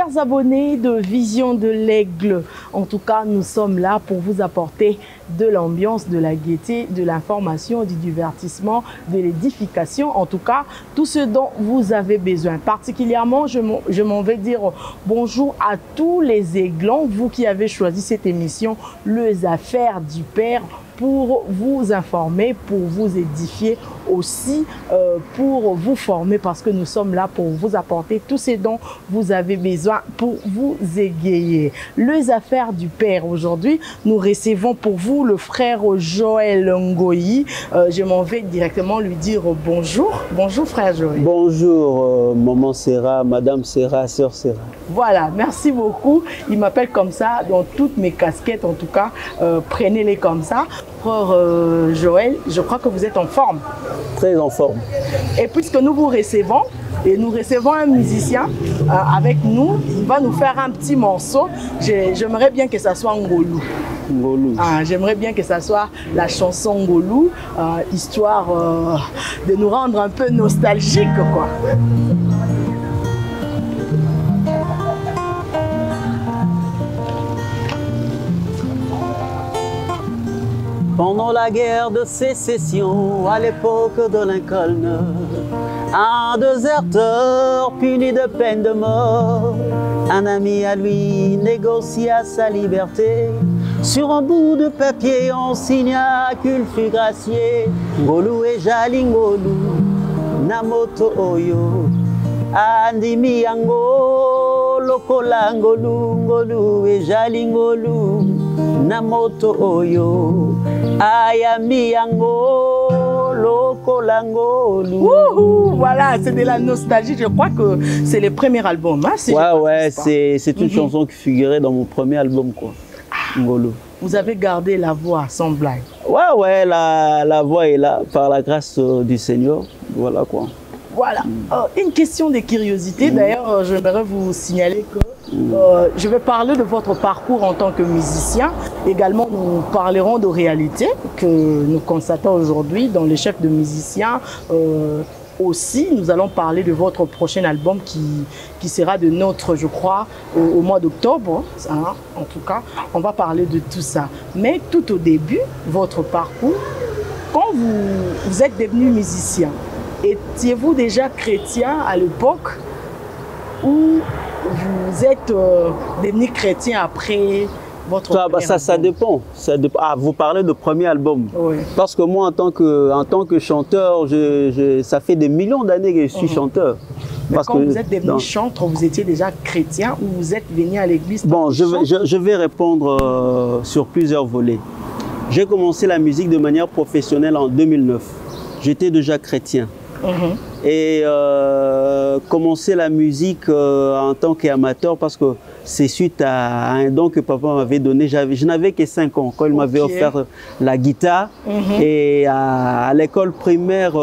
Chers abonnés de Vision de l'Aigle, en tout cas, nous sommes là pour vous apporter de l'ambiance, de la gaieté, de l'information, du divertissement, de l'édification, en tout cas, tout ce dont vous avez besoin. Particulièrement, je m'en vais dire bonjour à tous les aiglons, vous qui avez choisi cette émission, Les Affaires du Père, pour vous informer, pour vous édifier, aussi pour vous former, parce que nous sommes là pour vous apporter tout ce dont vous avez besoin pour vous égayer. Les Affaires du Père, aujourd'hui, nous recevons pour vous le frère Joël Ngoyi. Je m'en vais directement lui dire bonjour. Bonjour frère Joël. Bonjour maman Serra, madame Serra, sœur Serra. Voilà, merci beaucoup. Il m'appelle comme ça dans toutes mes casquettes, en tout cas, prenez-les comme ça. Frère Joël, je crois que vous êtes en forme. Très en forme. Et puisque nous vous recevons, et nous recevons un musicien avec nous, il va nous faire un petit morceau. J'aimerais bien que ça soit Ngolou. Ngolou. J'aimerais bien que ça soit la chanson Ngolou, histoire de nous rendre un peu nostalgiques, quoi. Pendant la guerre de sécession, à l'époque de Lincoln, un déserteur puni de peine de mort, un ami à lui négocia sa liberté. Sur un bout de papier, on signa qu'il fut gracié. Ngolou et Jali Ngolou, Namoto Oyo, Andimi Yango, Lokola Ngolou, Ngolou et Jali Ngolou, Namoto Oyo, Ayami Yango, Lokola Ngolou. Voilà, c'est de la nostalgie. Je crois que c'est le premier album. Hein, si ouais, c'est une chanson qui figurait dans mon premier album, quoi. Ngolou. Vous avez gardé la voix sans blague. Ouais, la voix est là par la grâce du Seigneur. Voilà quoi. Voilà. Une question de curiosité. D'ailleurs, j'aimerais vous signaler que je vais parler de votre parcours en tant que musicien. Également, nous parlerons de réalité que nous constatons aujourd'hui dans les chefs de musiciens. Aussi, nous allons parler de votre prochain album qui sera de notre, je crois, au mois d'octobre. Hein, en tout cas, on va parler de tout ça. Mais tout au début, votre parcours, quand vous êtes devenu musicien, étiez-vous déjà chrétien à l'époque ou vous êtes devenu chrétien après votre ça dépend. Vous parlez de premier album. Oui. Parce que moi, en tant que chanteur, ça fait des millions d'années que je suis chanteur. Mais parce quand que, vous êtes devenu chanteur, vous étiez déjà chrétien ou vous êtes venu à l'église? Bon, je vais répondre sur plusieurs volets. J'ai commencé la musique de manière professionnelle en 2009. J'étais déjà chrétien. Et commencer la musique en tant qu'amateur parce que c'est suite à un don que papa m'avait donné. Je n'avais que 5 ans quand il m'avait offert la guitare. Et à l'école primaire,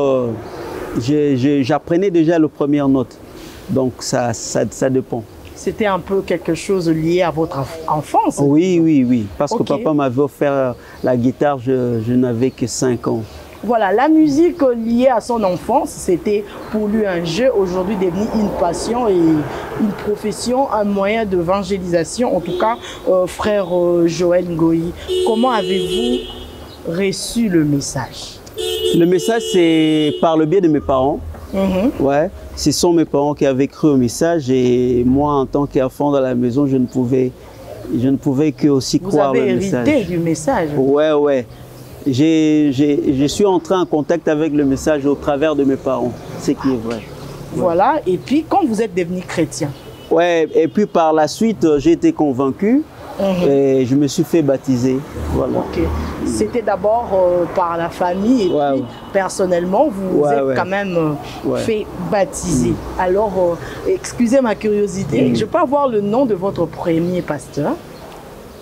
j'apprenais déjà les premières notes. Donc ça dépend. C'était un peu quelque chose lié à votre enfance? Oui. Parce que papa m'avait offert la guitare, je n'avais que 5 ans. Voilà, la musique liée à son enfance, c'était pour lui un jeu, aujourd'hui devenu une passion et une profession, un moyen d'évangélisation. En tout cas, frère Joël Ngoyi, comment avez-vous reçu le message? Le message, c'est par le biais de mes parents. Ouais, ce sont mes parents qui avaient cru au message et moi, en tant qu'enfant dans la maison, je ne pouvais que aussi croire le message. Vous avez hérité du message? Ouais. Je suis entré en contact avec le message au travers de mes parents, ce qui est vrai. Voilà, et puis quand vous êtes devenu chrétien? Ouais, et puis par la suite, j'ai été convaincu et je me suis fait baptiser. Voilà. C'était d'abord par la famille et puis personnellement, vous êtes quand même fait baptiser. Alors, excusez ma curiosité, je peux avoir le nom de votre premier pasteur?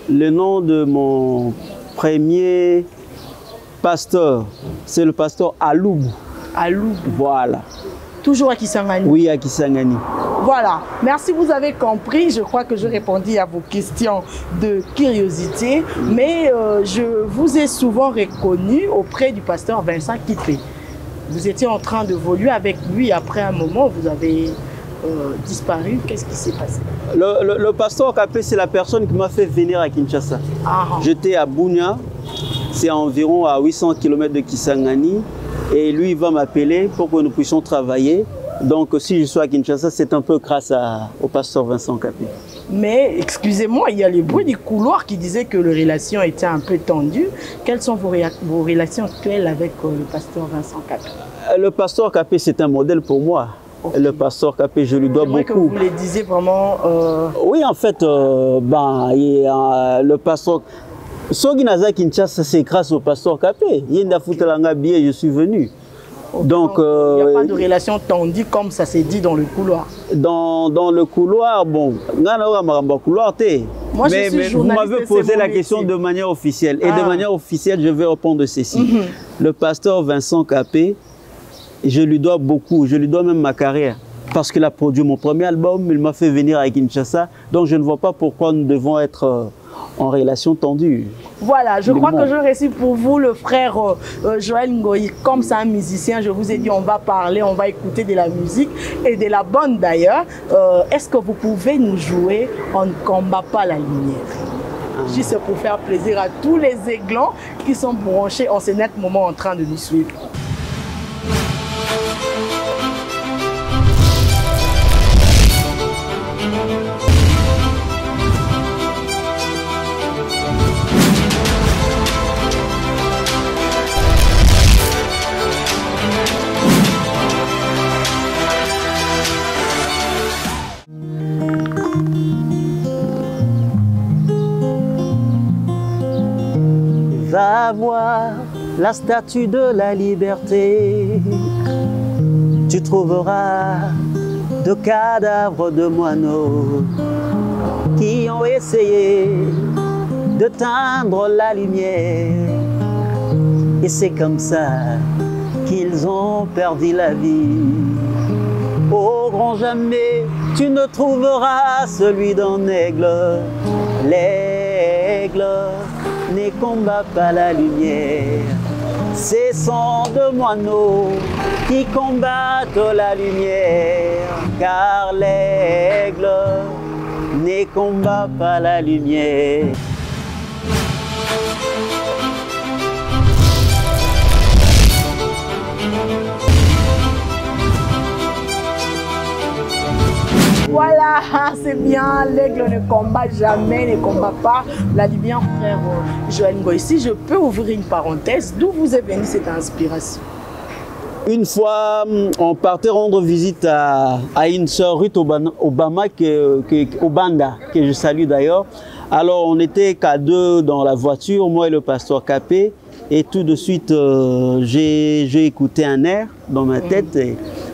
Le nom de mon premier pasteur, c'est le pasteur Aloubou. Aloubou. Voilà. Toujours à Kisangani? Oui, à Kisangani. Voilà. Merci, vous avez compris. Je crois que je répondis à vos questions de curiosité. Mais je vous ai souvent reconnu auprès du pasteur Vincent Kitwe. Vous étiez en train de voler avec lui. Après un moment, vous avez disparu. Qu'est-ce qui s'est passé? Le pasteur Capé, c'est la personne qui m'a fait venir à Kinshasa. J'étais à Bunia, c'est environ à 800 km de Kisangani. Et lui, il va m'appeler pour que nous puissions travailler. Donc, si je suis à Kinshasa, c'est un peu grâce au pasteur Vincent Capé. Mais, excusez-moi, il y a les bruits du couloir qui disaient que les relations étaient un peu tendues. Quelles sont vos relations actuelles avec le pasteur Vincent Capé? Le pasteur Capé, c'est un modèle pour moi. Okay. Le pasteur Capé, je lui dois beaucoup. Que vous le disiez vraiment... Oui, en fait, le pasteur... Soginaza Kinshasa, c'est grâce au pasteur Capé. Yenda Futalanga Bié, je suis venu. Donc, il n'y a pas de relation tendue comme ça s'est dit dans le couloir. Dans le couloir, bon, moi, mais vous m'avez posé la question de manière officielle. Et de manière officielle, je vais répondre de ceci. Le pasteur Vincent Capé, je lui dois beaucoup, je lui dois même ma carrière. Parce qu'il a produit mon premier album, il m'a fait venir à Kinshasa. Donc je ne vois pas pourquoi nous devons être en relation tendue. Voilà, je crois que je récite pour vous le frère Joël Ngoyi. Comme c'est un musicien, je vous ai dit on va parler, on va écouter de la musique et de la bonne d'ailleurs. Est-ce que vous pouvez nous jouer On ne combat pas la lumière? Juste pour faire plaisir à tous les aiglons qui sont branchés en ce net moment en train de nous suivre. Va voir la statue de la liberté, tu trouveras de cadavres de moineaux qui ont essayé de teindre la lumière. Et c'est comme ça qu'ils ont perdu la vie. Au grand jamais, tu ne trouveras celui d'un aigle. L'aigle ne combat pas la lumière. Ce sont de moineaux qui combattent la lumière, car l'aigle ne combat pas la lumière. Voilà, c'est bien, l'aigle ne combat jamais, ne combat pas la lumière, frère Joël Ngoyi. Si je peux ouvrir une parenthèse, d'où vous est venue cette inspiration? Une fois, on partait rendre visite à une sœur Ruth Obama, Obanda, que je salue d'ailleurs. Alors, on était qu'à deux dans la voiture, moi et le pasteur Capé. Et tout de suite, j'ai écouté un air dans ma tête.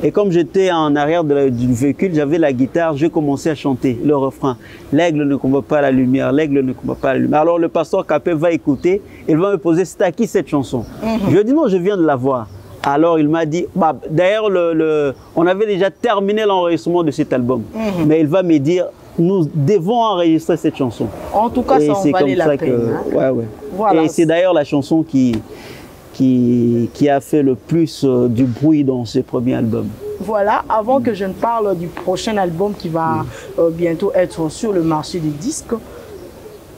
Et comme j'étais en arrière du véhicule, j'avais la guitare, j'ai commencé à chanter le refrain. L'aigle ne combat pas la lumière, l'aigle ne combat pas la lumière. Alors le pasteur Capé va écouter, il va me poser, c'est à qui cette chanson? Je lui ai dit non, je viens de la voir. Alors il m'a dit, bah, d'ailleurs on avait déjà terminé l'enregistrement de cet album. Mais il va me dire, nous devons enregistrer cette chanson. En tout cas, ça en valait la peine. Ouais. Voilà. Et c'est d'ailleurs la chanson qui a fait le plus du bruit dans ce premier album. Voilà, avant que je ne parle du prochain album qui va bientôt être sur le marché des disques,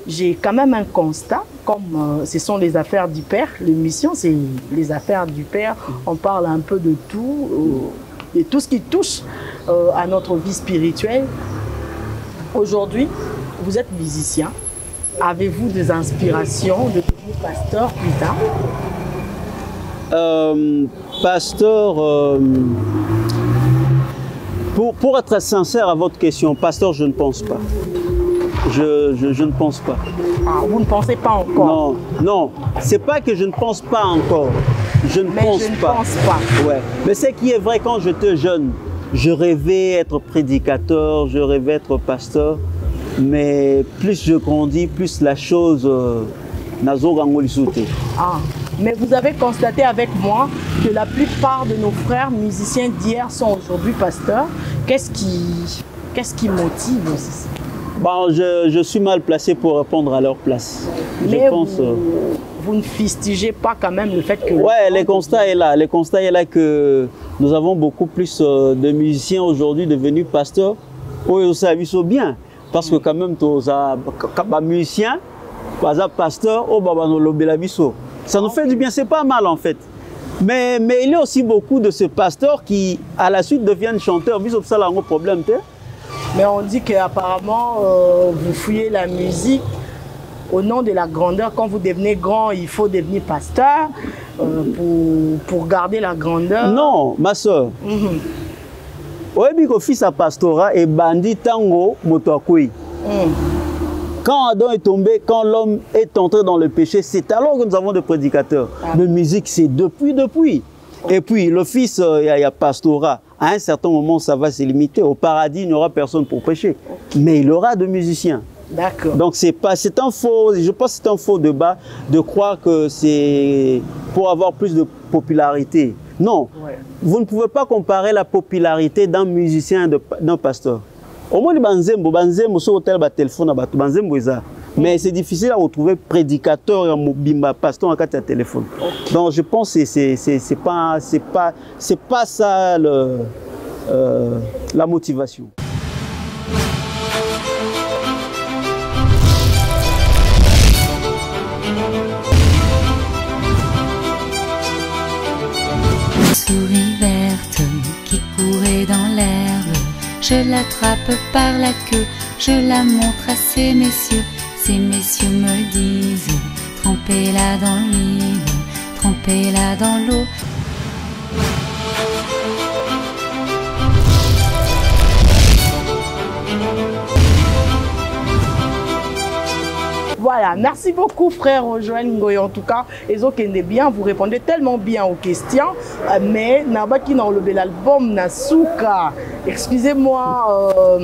j'ai quand même un constat, comme ce sont les affaires du père, l'émission c'est les affaires du père, on parle un peu de tout ce qui touche à notre vie spirituelle. Aujourd'hui, vous êtes musicien, avez-vous des inspirations de devenir pasteur plus tard? Pasteur, pour être sincère à votre question, pasteur, je ne pense pas. Je ne pense pas. Ah, vous ne pensez pas encore? Non, c'est pas que je ne pense pas encore. Je ne pense pas. Ouais. Mais ce qui est vrai, quand j'étais jeune, je rêvais être prédicateur, je rêvais être pasteur. Mais plus je grandis, plus la chose n'a pas. Mais vous avez constaté avec moi que la plupart de nos frères musiciens d'hier sont aujourd'hui pasteurs. Qu'est-ce qui motive aussi? Bon, je suis mal placé pour répondre à leur place. Mais vous ne fustigez pas quand même le fait que... Ouais, le constat est là. Le constat est là que nous avons beaucoup plus de musiciens aujourd'hui devenus pasteurs. Oui, ça a bien. Parce que quand même, les musiciens, pasteurs, ça nous fait du bien, c'est pas mal en fait. Mais il y a aussi beaucoup de ces pasteurs qui, à la suite, deviennent chanteurs. Ça a un problème. Mais on dit qu'apparemment, vous fouillez la musique au nom de la grandeur. Quand vous devenez grand, il faut devenir pasteur pour garder la grandeur. Non, ma soeur. Oui, fils à pastorat et bandit tango motoakui. Quand Adam est tombé, quand l'homme est entré dans le péché, c'est alors que nous avons des prédicateurs. De musique, c'est depuis. Et puis, le fils, il y a pastorat. À un certain moment, ça va se limiter. Au paradis, il n'y aura personne pour prêcher. Mais il aura de musiciens. D'accord. Donc, je pense que c'est un faux débat de croire que c'est pour avoir plus de popularité. Non, vous ne pouvez pas comparer la popularité d'un musicien et d'un pasteur. Au moins, banzembo sur hôtel, téléphone, banzembo mais c'est difficile à retrouver prédicateur, pasteur en cas de téléphone. Donc, je pense que c'est pas ça la motivation. Souris verte qui courait dans l'herbe, je l'attrape par la queue, je la montre à ces messieurs. Ces messieurs me disent, trempez-la dans l'huile, trempez-la dans l'eau. Voilà, merci beaucoup frère Joël Ngoy. En tout cas, ils ont bien, vous répondez tellement bien aux questions. Mais Nabaki dans l'album Nasuka. Excusez-moi,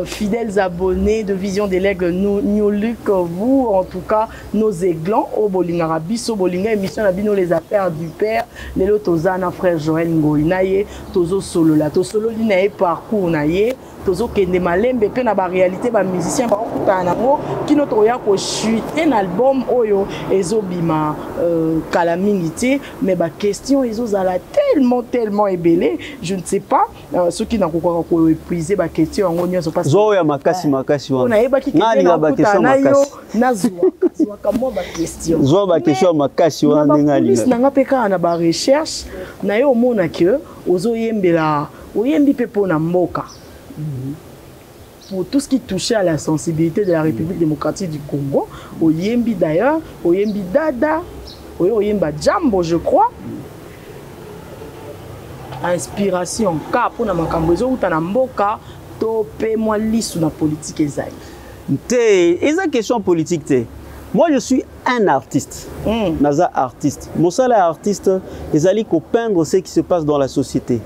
fidèles abonnés de Vision des Legs, New Look, vous, en tout cas, nos aiglons, au Bolinga Rabiso, Bolinga, émission Nabino, les affaires du père, les Lotozana, frère Joël Ngoy, Naye, Tozo Solo, la Tosolo, Naye, parcours, Naye. Tozo kende malembe pe na ba réalité ba musicien ba okutana ngo kino toya ko chuter na album oyo ezobima kala mingi te mais ba question ezozala tellement ébélé je ne sais pas ceux qui n'akoka ko épuiser ba question ngo nyoso parce zo ya makasi wana on ayeba ki na ba question makasi nazwa kamo ba question zo ba question makasi wana ngali na nga peka na ba recherche na yo mona que ozoyembela oyembi pe pona mboka. Pour tout ce qui touchait à la sensibilité de la République démocratique du Congo, au Yembi d'ailleurs, au Yembi Dada, au Yemba Jambo, je crois. Inspiration, car pour na makambozo ou tanamboka, topé moi lisu na politique ezali. Eza question politique te. Moi je suis un artiste. Naza artiste. Mon seul artiste, ezali ko peindre ce qui se passe dans la société.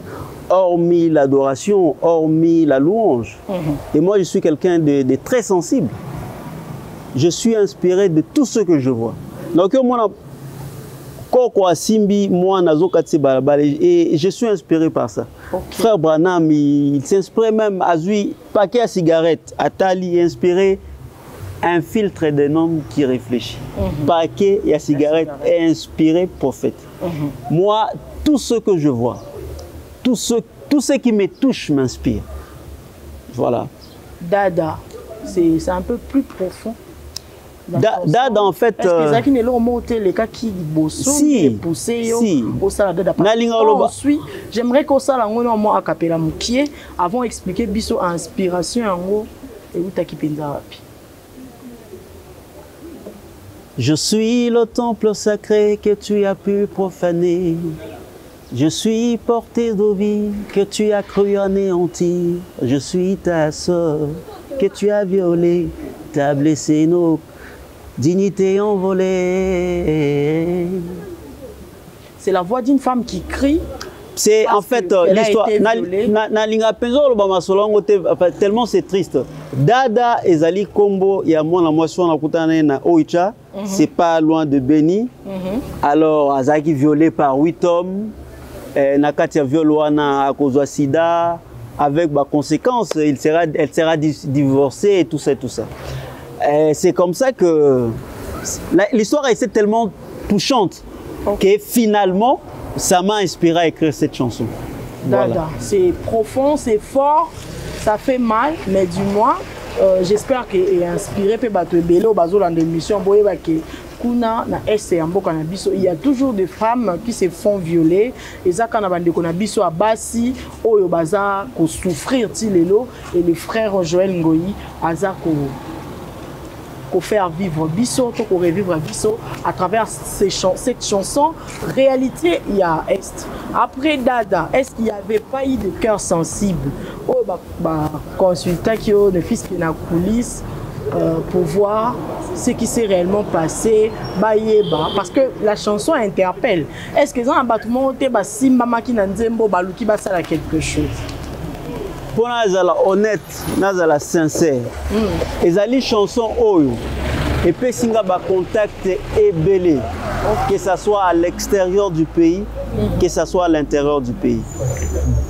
Hormis l'adoration, hormis la louange. Et moi, je suis quelqu'un de très sensible. Je suis inspiré de tout ce que je vois. Donc, moi, et je suis inspiré par ça. Frère Branham, il s'inspirait même à lui, paquet à cigarette, Atali, inspiré un filtre d'un homme qui réfléchit. Paquet à cigarette, inspiré prophète. Moi, tout ce que je vois, tout ce qui me touche m'inspire. Voilà. Dada, c'est un peu plus profond. Dada, en fait... Est-ce que Zaki n'est pas monté les cas qui bossent, qui poussent au salon de Dada? J'aimerais qu'au salon, on a capé la moukier avant d'expliquer biso inspiration en gros et où t'as qui pensa. Je suis le temple sacré que tu as pu profaner. Je suis porté de vie que tu as cru anéantir. Je suis ta sœur que tu as violée. Tu as blessé nos dignités envolées. C'est la voix d'une femme qui crie. C'est en fait l'histoire. Tellement c'est triste. Dada ezali kombo ya mwana mwasi wana kutana na Oicha. C'est pas loin de Beni. Alors azaki violé par 8 hommes. Nakatia violwana à cause de sida, avec bah, conséquences, elle sera divorcée et tout ça. C'est comme ça que l'histoire a été tellement touchante que finalement, ça m'a inspiré à écrire cette chanson. Dada, voilà. c'est profond, c'est fort, ça fait mal, mais du moins, j'espère qu'il est inspiré par Bélo, Bazo dans l'émission, kuna na este ya mboka na biso, il y a toujours des femmes qui se font violer et ça quand on a biso à basi oyo baza ko souffrir ti lelo, et le frère Joël Ngoyi aza ko faire vivre biso, to ko revivre biso à travers cette chanson. Réalité, il y a est. Après Dada, est-ce qu'il n'y avait pas eu de cœur sensible oh consultant qui ont de fils qui na coulisses pour voir ce qui s'est réellement passé, parce que la chanson interpelle. Est-ce que dans un bâtiment, si maman qui n'a pas quelque chose? Pour nazala honnête, nazala sincère. Ezali chanson oyo et puis singa ba contact et belé, que ça soit à l'extérieur du pays, que ça soit à l'intérieur du pays.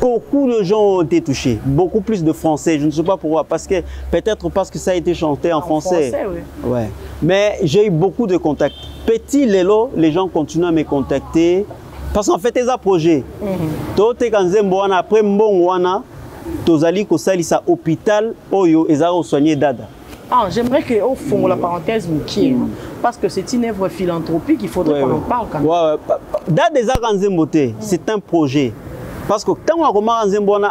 Beaucoup de gens ont été touchés, beaucoup plus de Français, je ne sais pas pourquoi, parce que peut-être parce que ça a été chanté en français. Oui. Ouais. Mais j'ai eu beaucoup de contacts. Petit Lelo, les gens continuent à me contacter parce qu'en fait, ils ont un projet. Après Mbongwana, tozali ko salisa hôpital oyo ezara soigner Dada. Ah, j'aimerais qu'au fond la parenthèse Moukié, parce que c'est une œuvre philanthropique, il faudrait qu'on en parle quand même. Dada ezara nzembote, c'est un projet. Parce que tant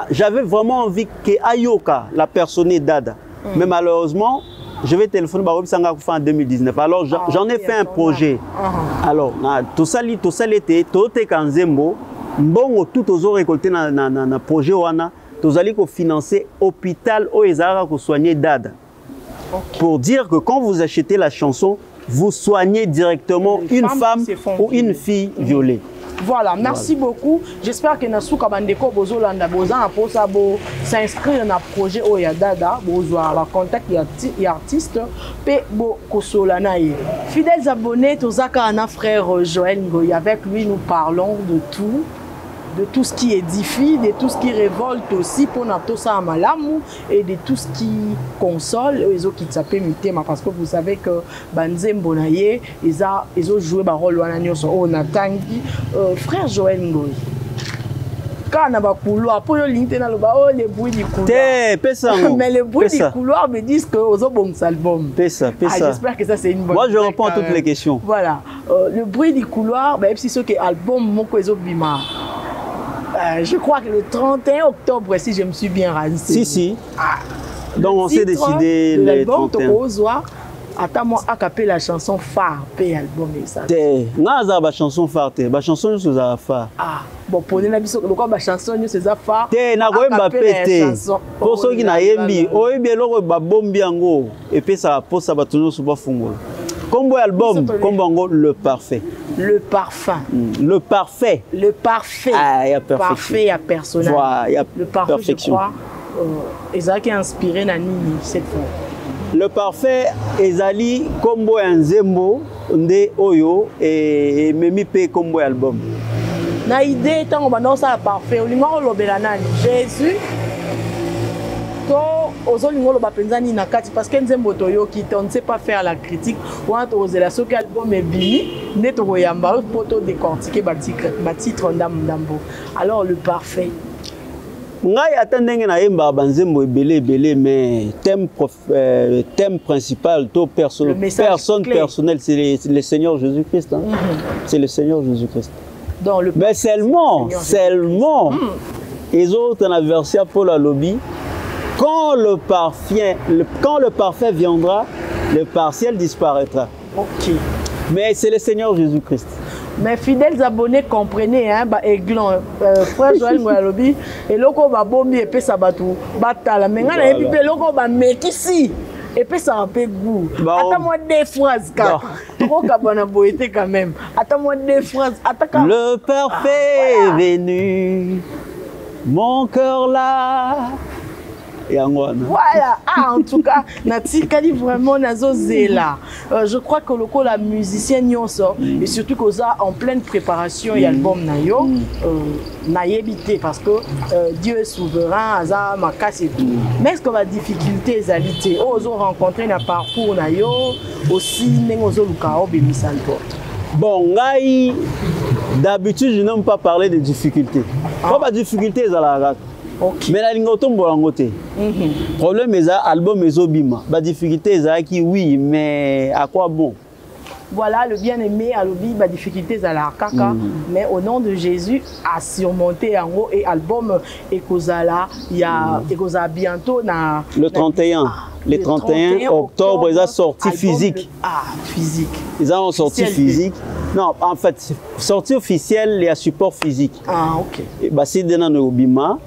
j'avais vraiment envie que Ayoka, la personne Dada. Mais malheureusement, je vais téléphoner en 2019. Alors j'en ai fait un projet. Alors, tout ça l'été, tout est Kanzembo, bon tout aux récolté dans le projet wana, tout allez financer hôpital au Ezara pour soigner Dada. Pour dire que quand vous achetez la chanson, vous soignez directement une femme ou une fille violée. Voilà, merci beaucoup. J'espère que Nasuka Bandeko Bozolanda Bozan pour ça s'inscrire dans le projet Oya Dada, Bozoa la contact et artiste P Bo Kosolanaye. Fidèles abonnés, Tozaka Ana frère Joël Ngoyi, avec lui nous parlons de tout ce qui édifie, de tout ce qui révolte aussi pour Natosa Malamu et de tout ce qui console les autres qui s'appellent Mitema, parce que vous savez que Banzem Bonaye ils ont joué un rôle au Natangi. Frère Joël Ngoyi, quand on a un couloir pour les bruits du couloir, mais les bruits du couloir me disent que aux bons albums. J'espère que ça c'est une bonne. Moi je réponds à toutes les questions. Voilà, le bruit du couloir, même si c'est que album mon bima. Je crois que le 31 octobre, si je me suis bien renseigné. Si. Donc on s'est décidé le 31. Attends-moi à caper la chanson phare, paye album et ça. Non, la chanson phare, la chanson c'est la phare. Ah, bon, pour les nabis, la chanson c'est la phare. Na ko mba pété. Pour ceux qui na yembi, o yembi loko ba bombi yango et puis ça pour ça batuno suba fungo. Combo album, combo le parfait. Le parfum. Le parfait. Le parfait. Ah, il y a perfection. Parfait à personnage. Voilà, il y a le parfait, perfection. Je crois. Ezali qui a inspiré Nani cette fois. Le parfait Ezali combo Nzembo nde oyo et memi pe combo album. Na idée tant on ça parfait. Olingo lobela nani Jésus. Parce que Nzembo Toyoki, on ne sait pas faire la critique. On a ce album est bini, net au yamba, pour décortiquer ma titre ndambo. Alors le parfait. Ngai attendenge na yemba banzembo belé mais thème principal to personne personnelle c'est le Seigneur Jésus-Christ hein? C'est le Seigneur Jésus-Christ. Mais seulement les autres en version pour la lobby. Quand le parfait viendra, le partiel disparaîtra. Ok. Mais c'est le Seigneur Jésus-Christ. Mes fidèles abonnés, comprenez, hein, Aiglon, frère Joël Ngoyi, et loko ba bombi et puis ça va tout batala. Mais quand on a loko ba mekisi et puis ça a peu goût. Attends-moi des phrases car trop cabana boité quand même. Attends-moi des phrases. Le parfait est venu, mon cœur là. Voilà, en tout cas, Natikali vraiment Nazozela. Je crois que la musicienne Nyonso, et surtout qu'on a en pleine préparation et album Nayo, naïebité parce que Dieu est souverain, Aza Makas et tout. Mais est-ce que la difficulté est alité? Ils ont rencontré un parcours Nayo, aussi Nengozo Lukao Bemisalpo. Bon, D'habitude, je n'aime pas parler de difficultés. Pas de difficultés, c'est la rate. Mais la ligne automne, le problème est l'album est obima. La difficulté, c'est qui oui, mais à quoi bon? Voilà, le bien-aimé a la difficulté à la caca, mais au nom de Jésus, a surmonté en haut et album Ekozala, il y a Ekozala bientôt na le 31. Le 31 octobre, ils ont sorti physique. Ah, physique. Ils ont sorti physique. Non, en fait, sortie officielle, il y a support physique. Ah, ok. C'est dans le Obima.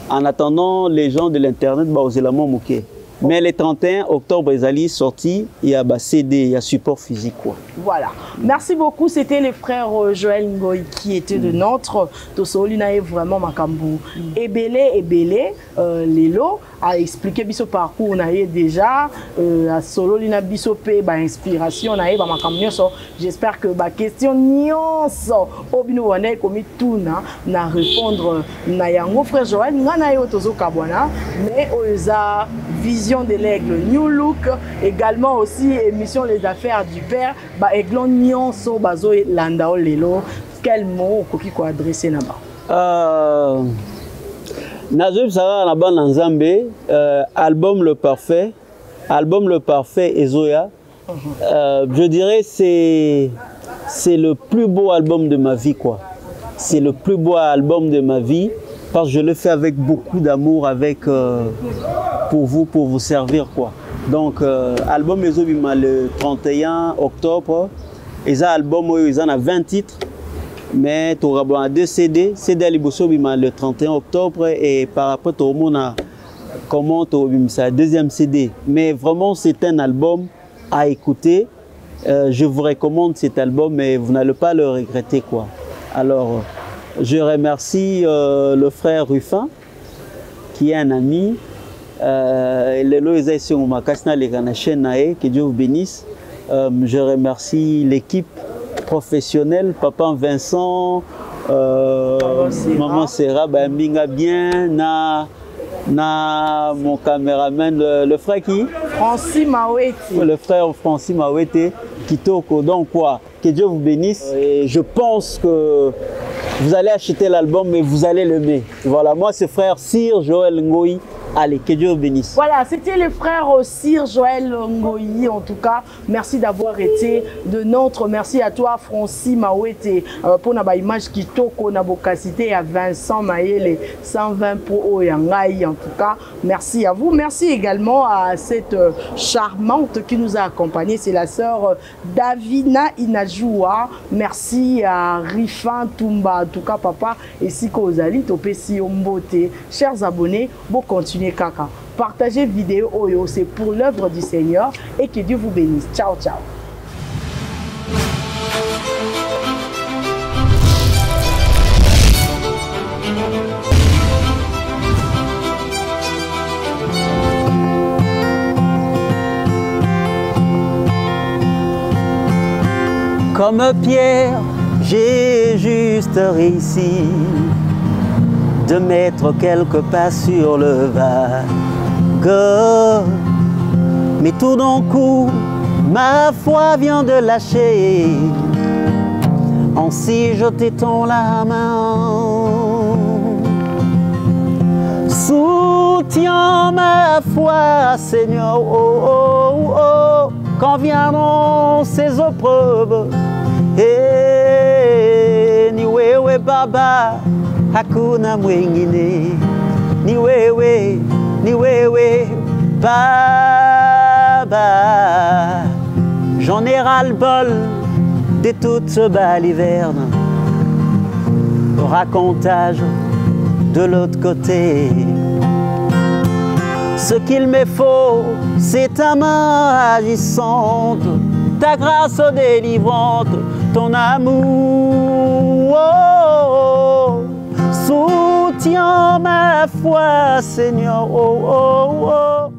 En attendant, les gens de l'Internet, ils ont moqué. Mais le 31 octobre, ils allaient sortir, il y a CD, il y a support physique. Quoi. Voilà. Merci beaucoup. C'était les frères Joël Ngoy qui étaient de notre. Tosolina est vraiment Makambu. Ebele, Lelo a expliqué biso parcours. On a déjà à Sololina Bisopé, inspiration, on a j'espère que la question nyonso obino wana komi tuna na répondre na yango frère Joël ngana yo tozo kabwana mais oza vision de l'aigle new look également aussi émission les affaires du père aiglon nyonso bazo landao lelo quel mot koki ko adresser na ba Nazib Sarah na ban nzambe album le parfait Ezoya. Je dirais c'est le plus beau album de ma vie quoi. C'est le plus beau album de ma vie parce que je le fais avec beaucoup d'amour avec pour vous servir quoi. Donc album Ezobima le 31 octobre et ça album ils en a 20 titres mais tu auras 2 CD Alibosobima le 31 octobre et par après tu auras comment tu ça deuxième CD mais vraiment c'est un album à écouter. Je vous recommande cet album mais vous n'allez pas le regretter quoi. Alors je remercie le frère Ruffin qui est un ami. Que Dieu vous bénisse. Je remercie l'équipe professionnelle, Papa Vincent, Maman Serra, Minga bien, mon caméraman, le frère qui Francis Mawete. Le frère Francis Mawete, Kitoko. Donc quoi, que Dieu vous bénisse. Et je pense que vous allez acheter l'album, mais vous allez l'aimer. Voilà, moi c'est frère Sir Joël Ngoy. Allez, que Dieu vous bénisse. Voilà, c'était le frère Sir Joël Ngoyi. En tout cas, merci d'avoir été de notre. Merci à toi, Francis Mawete, pour la image qui toko na bocacité à Vincent Maëlle 120 pour Oyangai. En tout cas, merci à vous. Merci également à cette charmante qui nous a accompagnés. C'est la sœur Davina Inajoua. Merci à Rifan Toumba. En tout cas, papa, et si Kozali, Topesi Ombote. Chers abonnés, bon continuez. Kaka. Partagez vidéo Oyo, c'est pour l'œuvre du Seigneur et que Dieu vous bénisse. Ciao, ciao. Comme Pierre, j'ai juste réussi de mettre quelques pas sur le vague. Mais tout d'un coup, ma foi vient de lâcher. Ainsi je t'étends la main. Soutiens ma foi, Seigneur, oh, oh, oh, quand viendront ces épreuves. Et ni wewe baba, hakuna mwingine, ni wewe baba. J'en ai ras-le-bol de toute ce baliverne, racontage de l'autre côté. Ce qu'il me faut, c'est ta main agissante, ta grâce délivrante, ton amour. Oh, soutiens ma foi, Seigneur. Oh, oh, oh.